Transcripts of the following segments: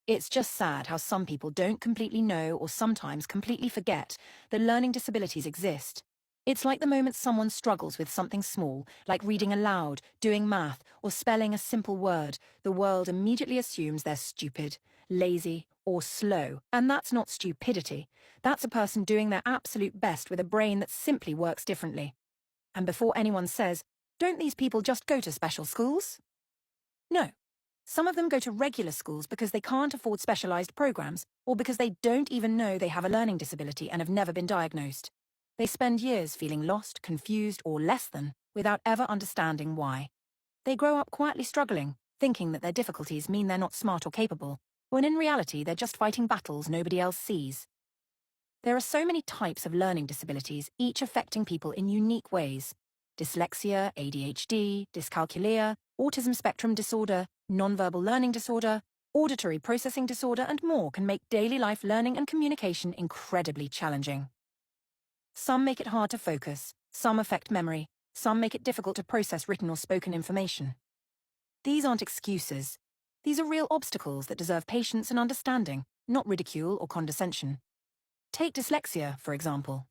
It's just sad how some people don't completely know or sometimes completely forget that learning disabilities exist. It's like the moment someone struggles with something small, like reading aloud, doing math, or spelling a simple word, the world immediately assumes they're stupid, lazy, or slow. And that's not stupidity. That's a person doing their absolute best with a brain that simply works differently. And before anyone says, "Don't these people just go to special schools?" No. Some of them go to regular schools because they can't afford specialized programs, or because they don't even know they have a learning disability and have never been diagnosed. They spend years feeling lost, confused, or less than, without ever understanding why. They grow up quietly struggling, thinking that their difficulties mean they're not smart or capable, when in reality they're just fighting battles nobody else sees. There are so many types of learning disabilities, each affecting people in unique ways. Dyslexia, ADHD, dyscalculia, autism spectrum disorder, nonverbal learning disorder, auditory processing disorder, and more can make daily life learning and communication incredibly challenging. Some make it hard to focus, some affect memory, some make it difficult to process written or spoken information. These aren't excuses. These are real obstacles that deserve patience and understanding, not ridicule or condescension. Take dyslexia, for example.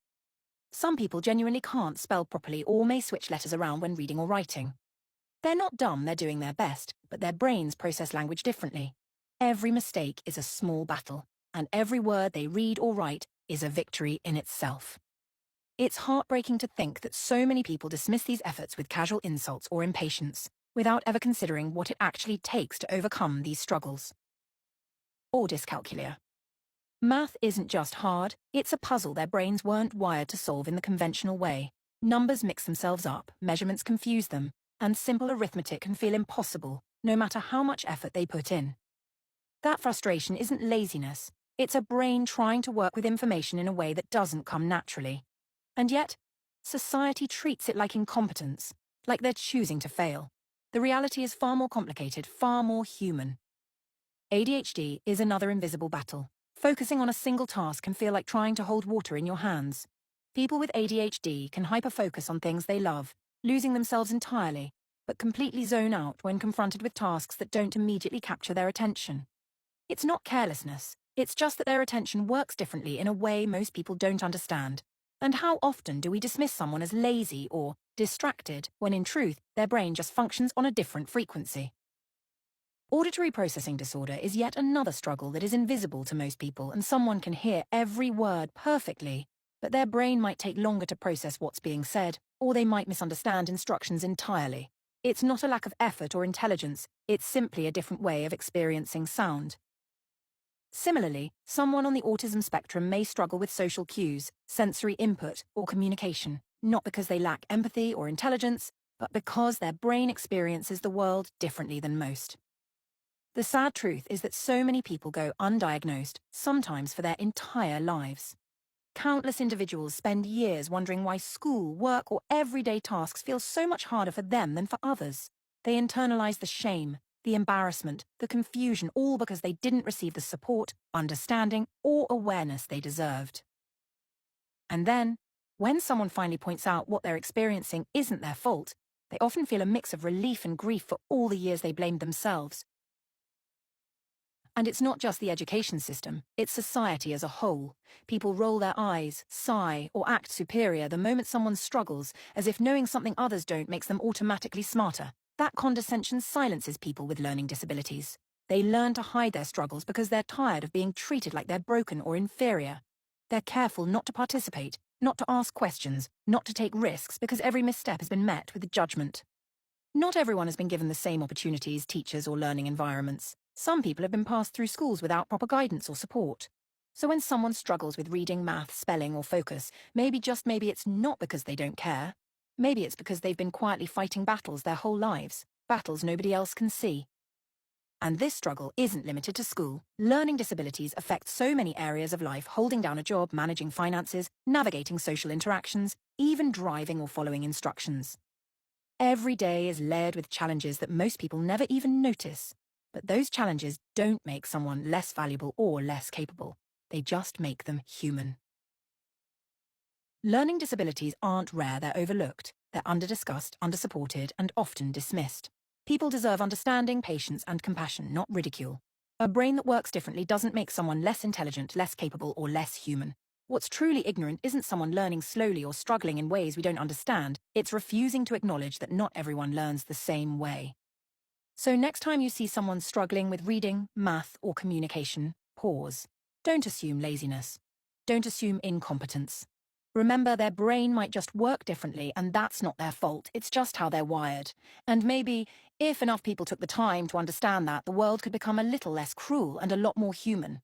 Some people genuinely can't spell properly or may switch letters around when reading or writing. They're not dumb, they're doing their best, but their brains process language differently. Every mistake is a small battle, and every word they read or write is a victory in itself. It's heartbreaking to think that so many people dismiss these efforts with casual insults or impatience, without ever considering what it actually takes to overcome these struggles. Or dyscalculia. Math isn't just hard, it's a puzzle their brains weren't wired to solve in the conventional way. Numbers mix themselves up, measurements confuse them, and simple arithmetic can feel impossible, no matter how much effort they put in. That frustration isn't laziness, it's a brain trying to work with information in a way that doesn't come naturally. And yet, society treats it like incompetence, like they're choosing to fail. The reality is far more complicated, far more human. ADHD is another invisible battle. Focusing on a single task can feel like trying to hold water in your hands. People with ADHD can hyper-focus on things they love, losing themselves entirely, but completely zone out when confronted with tasks that don't immediately capture their attention. It's not carelessness, it's just that their attention works differently in a way most people don't understand. And how often do we dismiss someone as lazy or distracted when in truth their brain just functions on a different frequency? Auditory processing disorder is yet another struggle that is invisible to most people, and someone can hear every word perfectly, but their brain might take longer to process what's being said, or they might misunderstand instructions entirely. It's not a lack of effort or intelligence, it's simply a different way of experiencing sound. Similarly, someone on the autism spectrum may struggle with social cues, sensory input, or communication, not because they lack empathy or intelligence, but because their brain experiences the world differently than most. The sad truth is that so many people go undiagnosed, sometimes for their entire lives. Countless individuals spend years wondering why school, work, or everyday tasks feel so much harder for them than for others. They internalize the shame, the embarrassment, the confusion, all because they didn't receive the support, understanding, or awareness they deserved. And then, when someone finally points out what they're experiencing isn't their fault, they often feel a mix of relief and grief for all the years they blamed themselves. And it's not just the education system, it's society as a whole. People roll their eyes, sigh, or act superior the moment someone struggles, as if knowing something others don't makes them automatically smarter. That condescension silences people with learning disabilities. They learn to hide their struggles because they're tired of being treated like they're broken or inferior. They're careful not to participate, not to ask questions, not to take risks because every misstep has been met with judgment. Not everyone has been given the same opportunities, teachers, or learning environments. Some people have been passed through schools without proper guidance or support. So when someone struggles with reading, math, spelling, or focus, maybe it's not because they don't care. Maybe it's because they've been quietly fighting battles their whole lives, battles nobody else can see. And this struggle isn't limited to school. Learning disabilities affect so many areas of life: holding down a job, managing finances, navigating social interactions, even driving or following instructions. Every day is layered with challenges that most people never even notice. But those challenges don't make someone less valuable or less capable. They just make them human. Learning disabilities aren't rare, they're overlooked. They're under-discussed, under-supported, and often dismissed. People deserve understanding, patience, and compassion, not ridicule. A brain that works differently doesn't make someone less intelligent, less capable, or less human. What's truly ignorant isn't someone learning slowly or struggling in ways we don't understand. It's refusing to acknowledge that not everyone learns the same way. So next time you see someone struggling with reading, math, or communication, pause. Don't assume laziness. Don't assume incompetence. Remember, their brain might just work differently, and that's not their fault. It's just how they're wired. And maybe, if enough people took the time to understand that, the world could become a little less cruel and a lot more human.